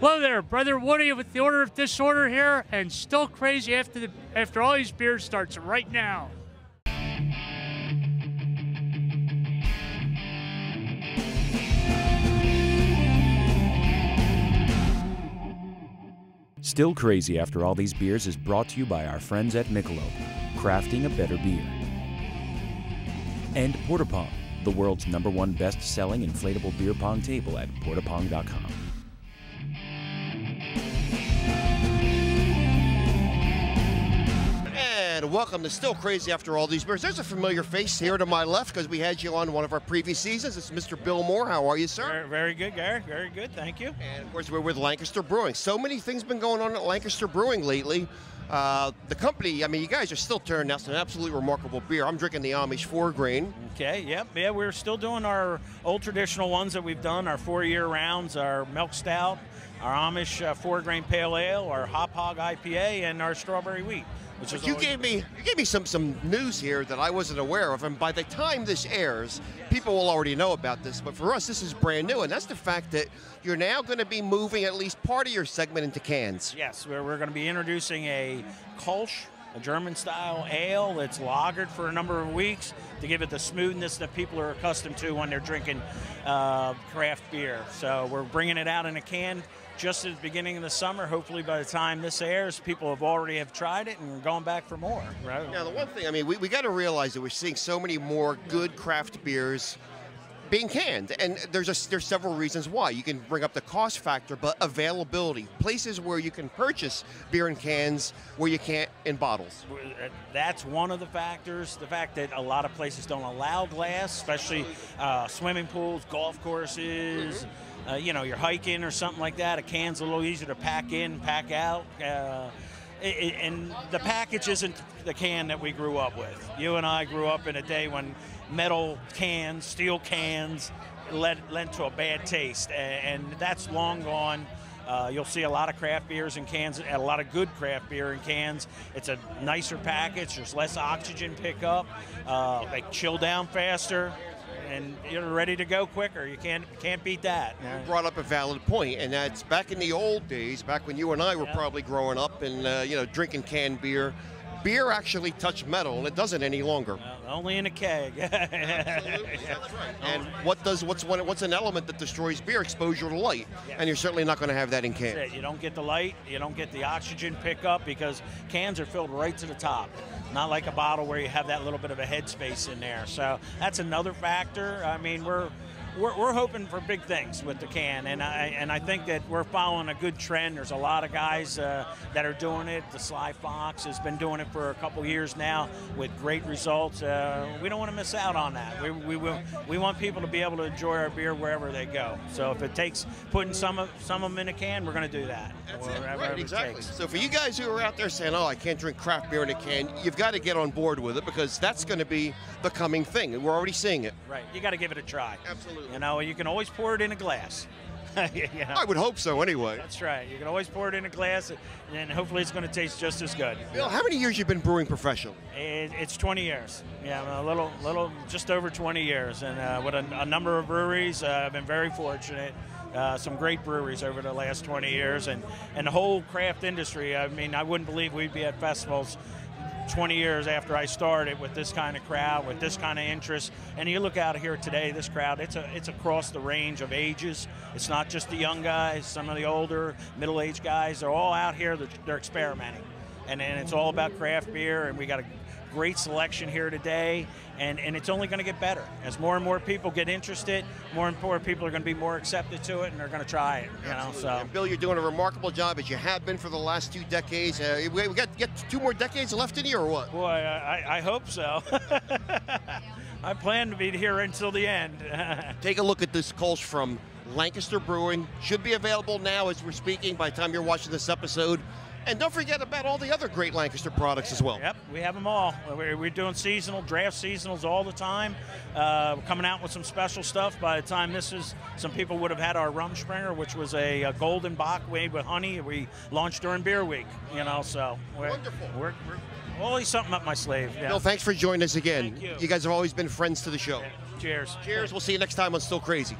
Hello there, Brother Woody with the Order of Disorder here, and still crazy after all these beers starts right now. Still Crazy After All These Beers is brought to you by our friends at Michelob, crafting a better beer. And Porta Pong, the world's #1 best-selling inflatable beer pong table at portapong.com. And welcome to Still Crazy After All These Beers. There's a familiar face here to my left because we had you on one of our previous seasons. It's Mr. Bill Moore. How are you, sir? Very good, Gary. Very good. Thank you. And of course, we're with Lancaster Brewing. So many things been going on at Lancaster Brewing lately. The company, I mean, you guys are still turning out some absolutely remarkable beer. I'm drinking the Amish 4-grain. Okay, yep. Yeah, we're still doing our old traditional ones that we've done, our 4-year rounds, our milk stout, our Amish 4-grain pale ale, our hop hog IPA, and our strawberry wheat. You gave me some news here that I wasn't aware of, and by the time this airs, people will already know about this. But for us, this is brand new, and that's the fact that you're now going to be moving at least part of your segment into cans. Yes, we're going to be introducing a Kolsch, a German-style ale that's lagered for a number of weeks to give it the smoothness that people are accustomed to when they're drinking craft beer. So we're bringing it out in a can just at the beginning of the summer. Hopefully by the time this airs, people have tried it and are going back for more. Right? Now, the one thing, I mean, we got to realize that we're seeing so many more good craft beers being canned, and there's several reasons why. You can bring up the cost factor, but availability, places where you can purchase beer in cans where you can't in bottles. That's one of the factors. The fact that a lot of places don't allow glass, especially swimming pools, golf courses. You know, you're hiking or something like that. A can's a little easier to pack in, pack out. And the package isn't the can that we grew up with. You and I grew up in a day when metal cans, steel cans lent to a bad taste, and that's long gone. You'll see a lot of craft beers in cans, a lot of good craft beer in cans. It's a nicer package. There's less oxygen pickup. They chill down faster, and you're ready to go quicker. You can't beat that. You brought up a valid point, and that's back in the old days, back when you and I were probably growing up and you know, drinking canned beer. Beer actually touched metal, and it doesn't any longer. Only in a keg. Absolutely, that's right. And what's an element that destroys beer? Exposure to light, and you're certainly not going to have that in cans. That's it. You don't get the light, you don't get the oxygen pickup because cans are filled right to the top. Not like a bottle where you have that little bit of a headspace in there. So that's another factor. I mean, we're hoping for big things with the can, and I think that we're following a good trend. There's a lot of guys that are doing it. The Sly Fox has been doing it for a couple years now with great results. We don't want to miss out on that. We want people to be able to enjoy our beer wherever they go. So if it takes putting some of them in a can, we're going to do that. That's it. Right, exactly. So for you guys who are out there saying, "Oh, I can't drink craft beer in a can," you've got to get on board with it because that's going to be the coming thing, and we're already seeing it. Right. You got to give it a try. Absolutely. You know, you can always pour it in a glass. You know? I would hope so anyway. That's right. You can always pour it in a glass, and hopefully it's going to taste just as good. Bill, how many years you been brewing professionally? It's 20 years. Yeah, a little, just over 20 years. And with a number of breweries, I've been very fortunate. Some great breweries over the last 20 years. And the whole craft industry, I mean, I wouldn't believe we'd be at festivals 20 years after I started with this kind of crowd, with this kind of interest. And you look out here today, this crowd, it's across the range of ages. It's not just the young guys, some of the older, middle-aged guys. They're all out here, they're experimenting. And it's all about craft beer, and we got a great selection here today, and it's only going to get better. As more and more people get interested, more and more people are going to be more accepted to it, and they're going to try it. You know, so. And Bill, you're doing a remarkable job, as you have been for the last 2 decades. We got 2 more decades left in you, or what? Boy, I hope so. I plan to be here until the end. Take a look at this Kolsch from Lancaster Brewing. Should be available now as we're speaking by the time you're watching this episode. And don't forget about all the other great Lancaster products as well. Yep, we have them all. We're doing seasonal, draft seasonals all the time. Coming out with some special stuff. By the time this is, some people would have had our Rumspringer, which was a golden Bock made with honey. We launched during Beer Week, you know, so we're always something up my sleeve. Yeah. Bill, thanks for joining us again. Thank you. You guys have always been friends to the show. Yeah. Cheers. Cheers. We'll see you next time on Still Crazy.